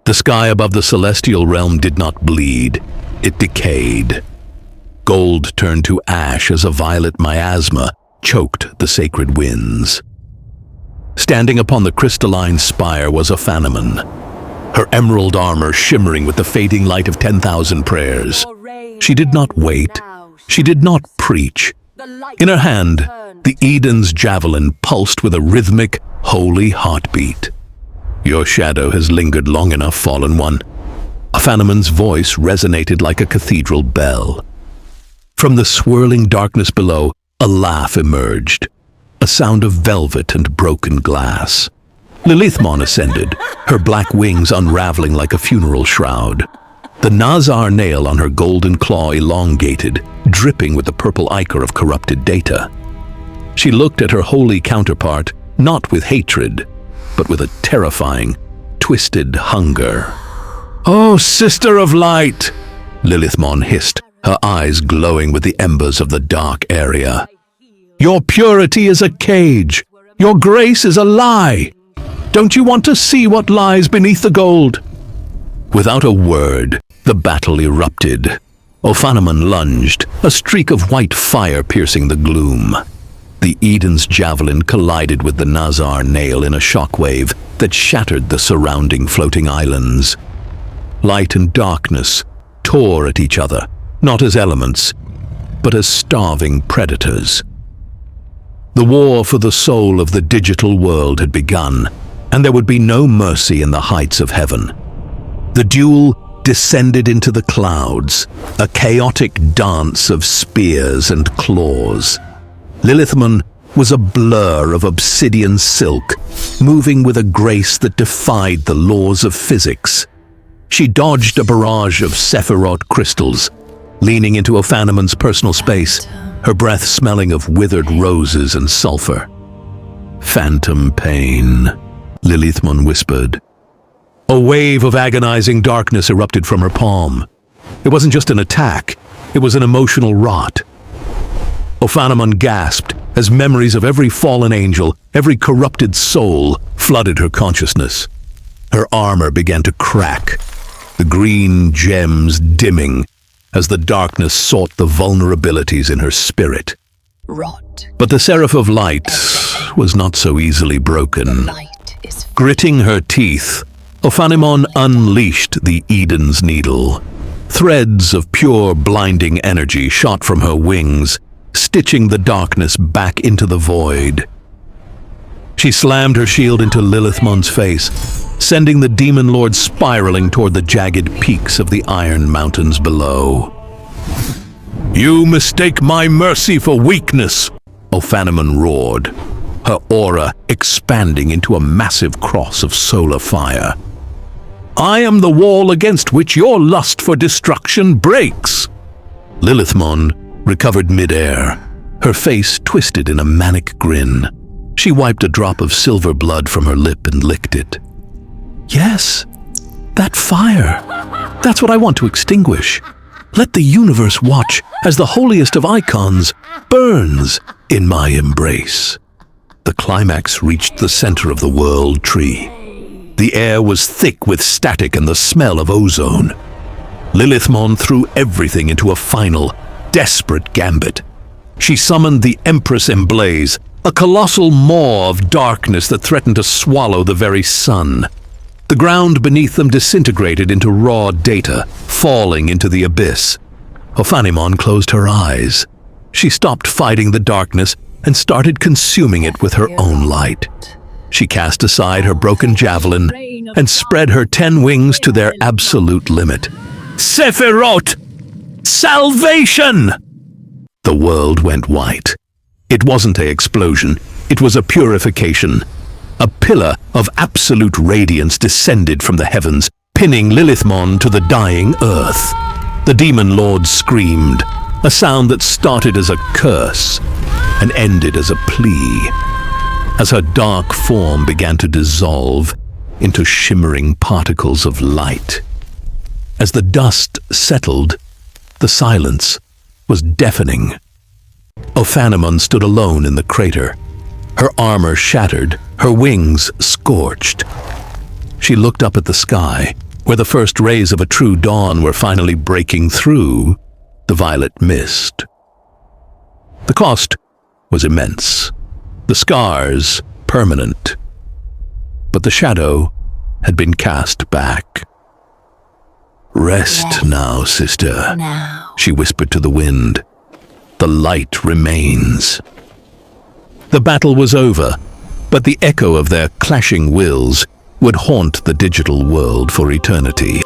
The sky above the celestial realm did not bleed, it decayed. Gold turned to ash as a violet miasma choked the sacred winds. Standing upon the crystalline spire was Ophanimon, her emerald armor shimmering with the fading light of 10,000 prayers. She did not wait, she did not preach. In her hand, the Eden's javelin pulsed with a rhythmic, holy heartbeat. "Your shadow has lingered long enough, fallen one." Ophanimon's voice resonated like a cathedral bell. From the swirling darkness below, a laugh emerged, a sound of velvet and broken glass. Lilithmon ascended, her black wings unraveling like a funeral shroud. The Nazar nail on her golden claw elongated, dripping with the purple ichor of corrupted data. She looked at her holy counterpart, not with hatred, but with a terrifying, twisted hunger. "Oh, sister of light!" Lilithmon hissed, her eyes glowing with the embers of the dark area. "Your purity is a cage. Your grace is a lie. Don't you want to see what lies beneath the gold?" Without a word, the battle erupted. Ophanimon lunged, a streak of white fire piercing the gloom. The Eden's javelin collided with the Nazar nail in a shockwave that shattered the surrounding floating islands. Light and darkness tore at each other, not as elements, but as starving predators. The war for the soul of the digital world had begun, and there would be no mercy in the heights of heaven. The duel descended into the clouds, a chaotic dance of spears and claws. Lilithmon was a blur of obsidian silk, moving with a grace that defied the laws of physics. She dodged a barrage of Sephiroth crystals, leaning into Ophanimon's personal space, her breath smelling of withered roses and sulfur. "Phantom pain," Lilithmon whispered. A wave of agonizing darkness erupted from her palm. It wasn't just an attack, it was an emotional rot. Ophanimon gasped as memories of every fallen angel, every corrupted soul, flooded her consciousness. Her armor began to crack, the green gems dimming as the darkness sought the vulnerabilities in her spirit. Rot. But the Seraph of Light was not so easily broken. Light is Gritting her teeth, Ophanimon unleashed the Eden's needle. Threads of pure, blinding energy shot from her wings, stitching the darkness back into the void. She slammed her shield into Lilithmon's face, sending the demon lord spiraling toward the jagged peaks of the Iron Mountains below. "You mistake my mercy for weakness," Ophanimon roared, her aura expanding into a massive cross of solar fire. "I am the wall against which your lust for destruction breaks." Lilithmon recovered midair, her face twisted in a manic grin. She wiped a drop of silver blood from her lip and licked it. "Yes, that fire. That's what I want to extinguish. Let the universe watch as the holiest of icons burns in my embrace." The climax reached the center of the world tree. The air was thick with static and the smell of ozone. Lilithmon threw everything into a final, desperate gambit. She summoned the Empress Emblaze, a colossal maw of darkness that threatened to swallow the very sun. The ground beneath them disintegrated into raw data, falling into the abyss. Ophanimon closed her eyes. She stopped fighting the darkness and started consuming it with her own light. She cast aside her broken javelin and spread her 10 wings to their absolute limit. "Sephiroth! Salvation!" The world went white. It wasn't an explosion, it was a purification. A pillar of absolute radiance descended from the heavens, pinning Lilithmon to the dying earth. The demon lord screamed, a sound that started as a curse and ended as a plea, as her dark form began to dissolve into shimmering particles of light. As the dust settled, the silence was deafening. Ophanimon stood alone in the crater, her armor shattered, her wings scorched. She looked up at the sky, Where the first rays of a true dawn were finally breaking through, the violet mist. The cost was immense, the scars permanent, but the shadow had been cast back. "Rest now, sister," she whispered to the wind. "The light remains." The battle was over, but the echo of their clashing wills would haunt the digital world for eternity.